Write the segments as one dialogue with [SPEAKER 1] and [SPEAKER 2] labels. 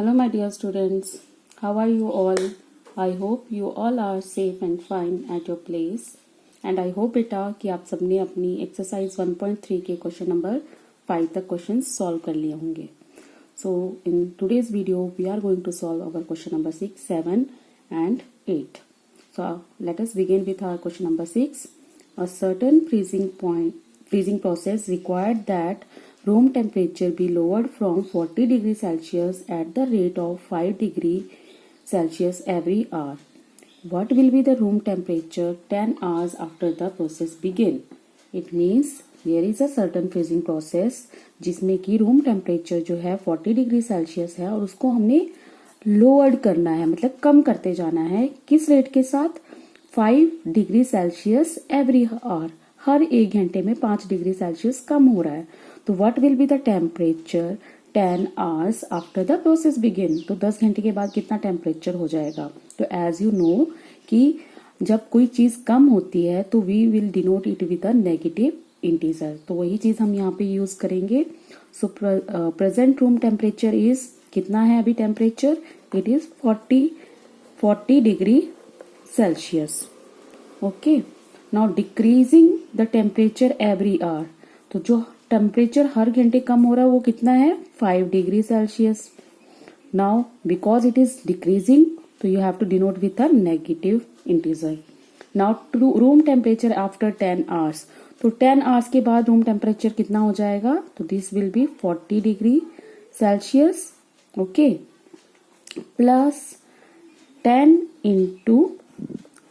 [SPEAKER 1] Hello, my dear students. How are you all? I hope you all are safe and fine at your place. And I hope बेटा कि आप सबने अपनी exercise 1.3 के question number 5 तक question solve कर लिए होंगे. So in today's video we are going to solve our question number 6, 7 and 8. So let us begin with our question number 6. A certain freezing process required that room temperature be lowered from 40 degrees Celsius at the rate of 5 degrees Celsius every hour. What will be the room temperature 10 hours after the process begin? It means there is a certain freezing process जिसमें कि room temperature जो है 40 degree Celsius है और उसको हमने lowered करना है, मतलब कम करते जाना है. किस रेट के साथ? 5 डिग्री सेल्सियस एवरी आवर. हर 1 घंटे में 5 डिग्री सेल्सियस कम हो रहा है. तो what will be the temperature 10 hours after the process begin. तो 10 घंटे के बाद कितना टेम्परेचर हो जाएगा? तो एज यू नो कि जब कोई चीज कम होती है तो we will denote it with a negative integer. तो वही चीज हम यहाँ पे यूज करेंगे. So present room temperature is कितना है अभी temperature? It is 40 degree Celsius. Okay, now decreasing the temperature every hour. तो जो टेम्परेचर हर घंटे कम हो रहा है वो कितना है? 5 degree Celsius. Now because it is decreasing तो you have to denote with a negative integer. Now to room temperature after 10 hours. तो 10 आवर्स के बाद रूम टेम्परेचर कितना हो जाएगा? तो this will be 40 degree Celsius. Okay, plus 10 into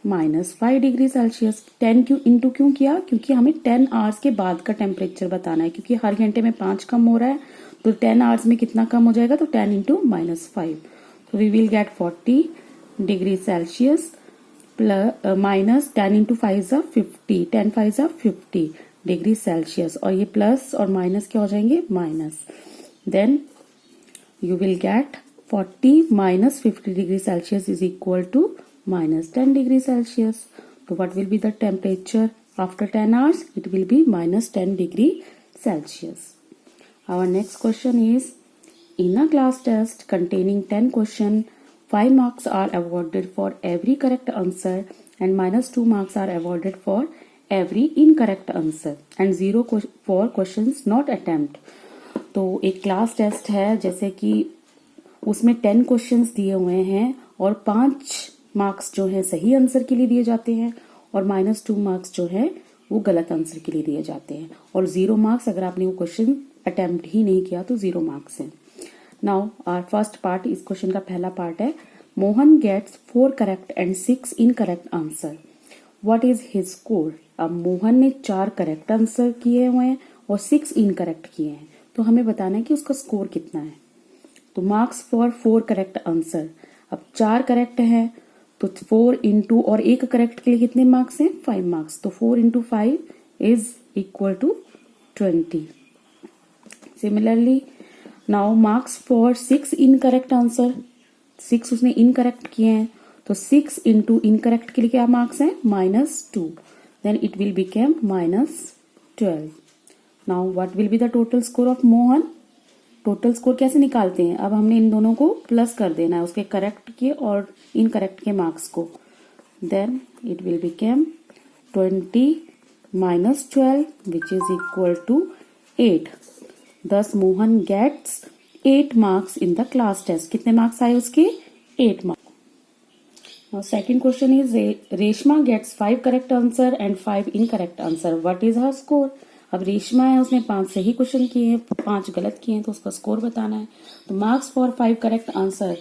[SPEAKER 1] -5 degree Celsius. 10 into क्यों किया? क्योंकि हमें 10 आवर्स के बाद का टेम्परेचर बताना है, क्योंकि हर घंटे में 5 कम हो रहा है. तो 10 आवर्स में कितना कम हो जाएगा? तो 10 इंटू -5. तो we will get 40 degree Celsius plus minus 10 into 5 ज़ा 50. 10 5 ज़ा 50 डिग्री सेल्सियस. और ये प्लस और माइनस क्या हो जाएंगे? Minus. Then you will get 40 minus 50 degree Celsius is equal to minus 10 degree Celsius. So what will be the temperature after 10 hours? It will be minus 10 degree Celsius. Our next question is, in a class test containing 10 questions, 5 marks are awarded for every correct answer and minus 2 marks are awarded for every incorrect answer and 0 for questions not attempt. तो एक class test है, जैसे कि उसमें 10 questions दिए हुए हैं और 5 मार्क्स जो है सही आंसर के लिए दिए जाते हैं और -2 मार्क्स जो है वो गलत आंसर के लिए दिए जाते हैं और 0 मार्क्स अगर आपने वो क्वेश्चन अटेम्प्ट ही नहीं किया तो 0 मार्क्स हैं. नाउ आवर फर्स्ट पार्ट, इस क्वेश्चन का पहला पार्ट है, Mohan gets 4 correct and 6 incorrect answer. What is his score? अब मोहन ने 4 करेक्ट आंसर किए हुए हैं और 6 इनकरेक्ट किए हैं, तो हमें बताना है कि उसका स्कोर कितना है. तो मार्क्स फॉर 4 करेक्ट आंसर. अब 4 करेक्ट है तो 4 इंटू और 1 करेक्ट के लिए कितने मार्क्स हैं? 5 मार्क्स. तो 4 into 5 is equal to 20. Similarly now marks for 6 incorrect answer. 6 उसने इनकरेक्ट किए हैं तो 6 इंटू इनकरेक्ट के लिए क्या मार्क्स हैं? -2. Then it will become -12. Now what will be the total score of Mohan? Total score कैसे निकालते हैं? अब हमने इन दोनों को प्लस कर देना है, उसके करेक्ट के और इनकरेक्ट के मार्क्स को. Then it will become 20 minus 12 which is equal to 8. thus Mohan gets 8 marks in the class test. कितने मार्क्स आए उसके? 8 marks. Now second question is Reshma gets 5 correct answer and 5 incorrect answer. What is her score? अब रेशमा है, उसने 5 सही question किए हैं, 5 गलत किए हैं, तो उसका स्कोर बताना है. तो marks for 5 correct answer,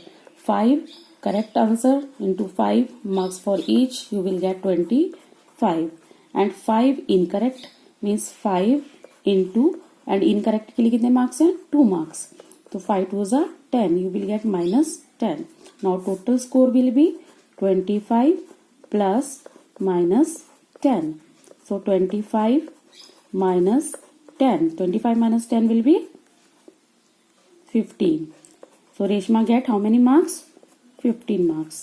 [SPEAKER 1] 5 correct answer into 5 marks for each, you will gate 25. And 5 incorrect means 5 into and incorrect के लिए कितने मार्क्स हैं? 2 मार्क्स. तो 5 2 ज़ा 10, you will gate -10. Now total score will be 25 plus -10. So 25 minus 10. 25 minus 10 will be 15. So Reshma get how many marks? 15 marks.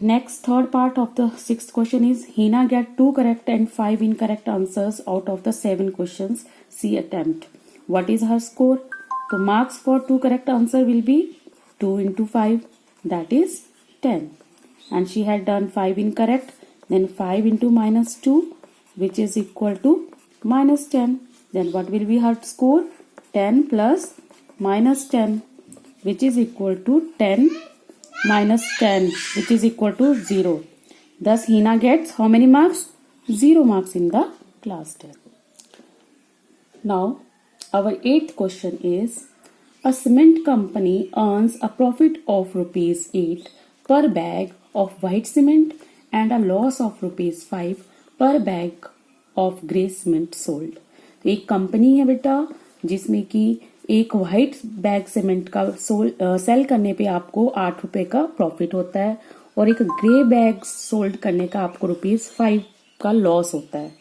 [SPEAKER 1] Next, third part of the 6th question is Hina get 2 correct and 5 incorrect answers out of the 7 questions she attempt. What is her score? तो marks for 2 correct answer will be 2 into 5, that is 10. And she had done 5 incorrect. Then 5 into minus 2, which is equal to minus 10. Then what will be her score? 10 plus minus 10, which is equal to 10 minus 10, which is equal to 0. Thus Hina gets how many marks? 0 marks in the class test. Now our 8th question is, a cement company earns a profit of rupees 8 per bag of white cement and a loss of rupees 5 per bag of grey cement sold. तो एक company है बेटा जिसमें कि एक white bag cement का cell करने पे आपको 8 रुपए का प्रॉफिट होता है और एक ग्रे बैग सोल्ड करने का आपको रुपीज 5 का लॉस होता है.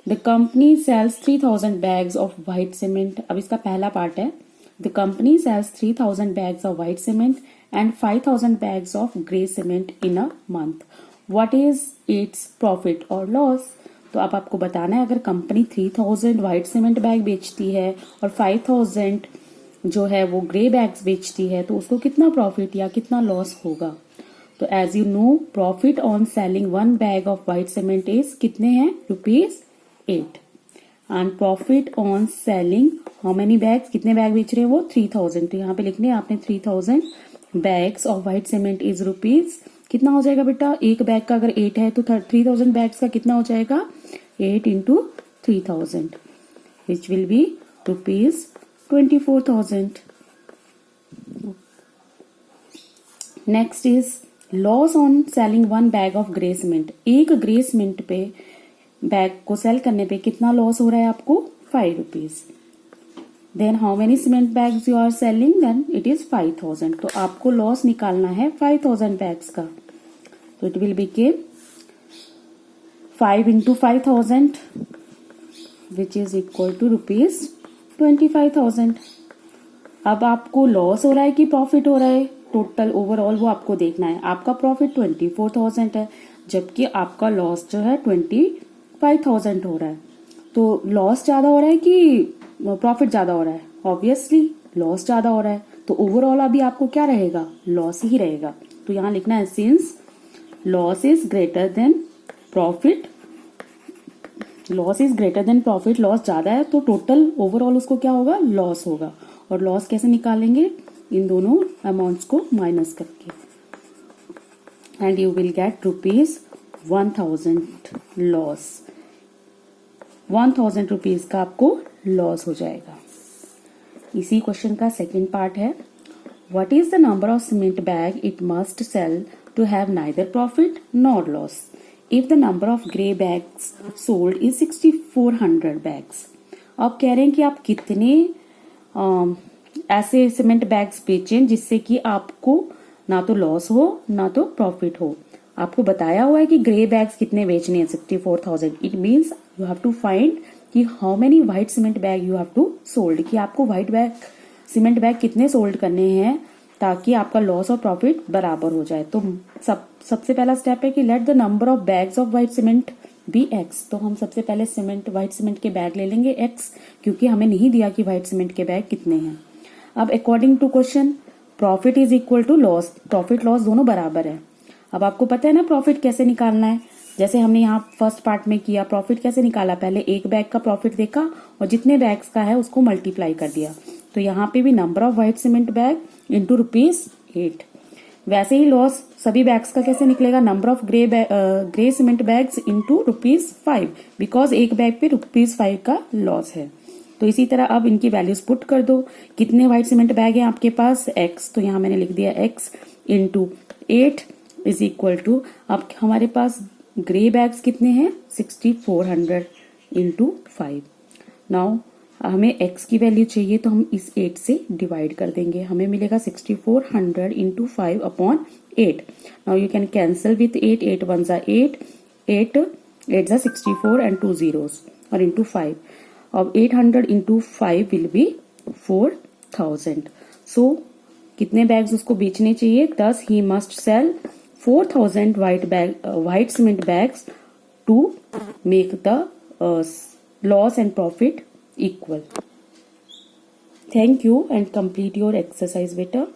[SPEAKER 1] The company sells 3000 bags of white cement. अब इसका पहला पार्ट है, the company sells 3000 bags of white cement and 5000 bags of grey cement in a month. What is its profit और लॉस? तो अब आपको बताना है, अगर कंपनी 3000 व्हाइट सीमेंट बैग बेचती है और 5000 जो है वो ग्रे बैग्स बेचती है तो उसको कितना प्रॉफिट या कितना लॉस होगा. तो as you know, profit on selling 1 bag of white cement is कितने हैं? Rupees 8. And profit on selling how many bags, कितने बैग बेच रहे हैं वो? 3000. तो यहाँ पे लिखने हैं आपने 3000 bags of white cement is rupees, कितना हो जाएगा बेटा? एक बैग का अगर 8 है तो 3000 बैग्स का कितना हो जाएगा? 8 into 3000, which will be rupees 24,000. Next is loss on selling 1 bag of grey cement. एक ग्रे सीमेंट पे बैग को सेल करने पे कितना लॉस हो रहा है आपको? 5 rupees. Then how many cement bags you are selling? Then it is 5000. तो आपको लॉस निकालना है 5000 बैग्स का. तो it will become 5 into 5000, which is equal to rupees 25,000. अब आपको लॉस हो रहा है कि प्रॉफिट हो रहा है? टोटल ओवरऑल वो आपको देखना है. आपका प्रॉफिट 24,000 है जबकि आपका लॉस जो है 25,000 हो रहा है. तो लॉस ज्यादा हो रहा है कि प्रॉफिट ज्यादा हो रहा है? ऑब्वियसली लॉस ज्यादा हो रहा है. तो ओवरऑल अभी आपको क्या रहेगा? लॉस ही रहेगा. तो यहां लिखना है, since loss is greater than profit, loss is greater than profit, loss ज्यादा है तो टोटल ओवरऑल उसको क्या होगा? लॉस होगा. और लॉस कैसे निकालेंगे? इन दोनों अमाउंट्स को माइनस करके. And you will get rupees 1000 loss. 1000 rupees का आपको लॉस हो जाएगा. इसी क्वेश्चन का सेकेंड पार्ट है, what is the number of cement bag it must sell to have neither profit nor loss if the number of grey bags sold is 6400 bags. अब कह रहे हैं कि आप कितने ऐसे सीमेंट बैग्स बेचें जिससे कि आपको ना तो लॉस हो ना तो प्रॉफिट हो. आपको बताया हुआ है कि ग्रे बैग्स कितने बेचने हैं, 64,000. It means you have to find कि how many white cement bag you have to sold, कि आपको व्हाइट बैग सीमेंट बैग कितने सोल्ड करने हैं ताकि आपका लॉस और प्रॉफिट बराबर हो जाए. तो सबसे पहला स्टेप है कि let the number of bags of white cement be x. तो हम सबसे पहले व्हाइट सीमेंट के बैग ले लेंगे एक्स, क्योंकि हमें नहीं दिया कि व्हाइट सीमेंट के बैग कितने हैं. अब according to question profit is equal to loss, profit loss दोनों बराबर है. अब आपको पता है ना प्रॉफिट कैसे निकालना है. जैसे हमने यहाँ फर्स्ट पार्ट में किया, प्रॉफिट कैसे निकाला? पहले एक बैग का प्रॉफिट देखा और जितने बैग्स का है उसको मल्टीप्लाई कर दिया. तो यहाँ पे भी number of white cement bag into rupees 8. वैसे ही लॉस सभी बैग्स का कैसे निकलेगा? Number of grey cement bags into rupees 5, because एक बैग पे रुपीज 5 का लॉस है. तो इसी तरह अब इनकी वैल्यूज पुट कर दो. कितने व्हाइट सीमेंट बैग है आपके पास? एक्स. तो यहाँ मैंने लिख दिया x into 8 is equal to, अब हमारे पास ग्रे बैग्स कितने हैं? 6400 इंटू 5. नाउ हमें x की वैल्यू चाहिए तो हम इस 8 से डिवाइड कर देंगे. हमें मिलेगा 6400 into 5 upon 8. Now you can cancel with 8. 8 1 जा 8, 8 8 जा 64 एंड 2 zeros और इंटू 5. अब 800 इंटू 5 विल बी 4000. सो कितने बैग्स उसको बेचने चाहिए? thus he must sell 4000 white cement bags to make the loss and profit equal. Thank you and complete your exercise बेटा.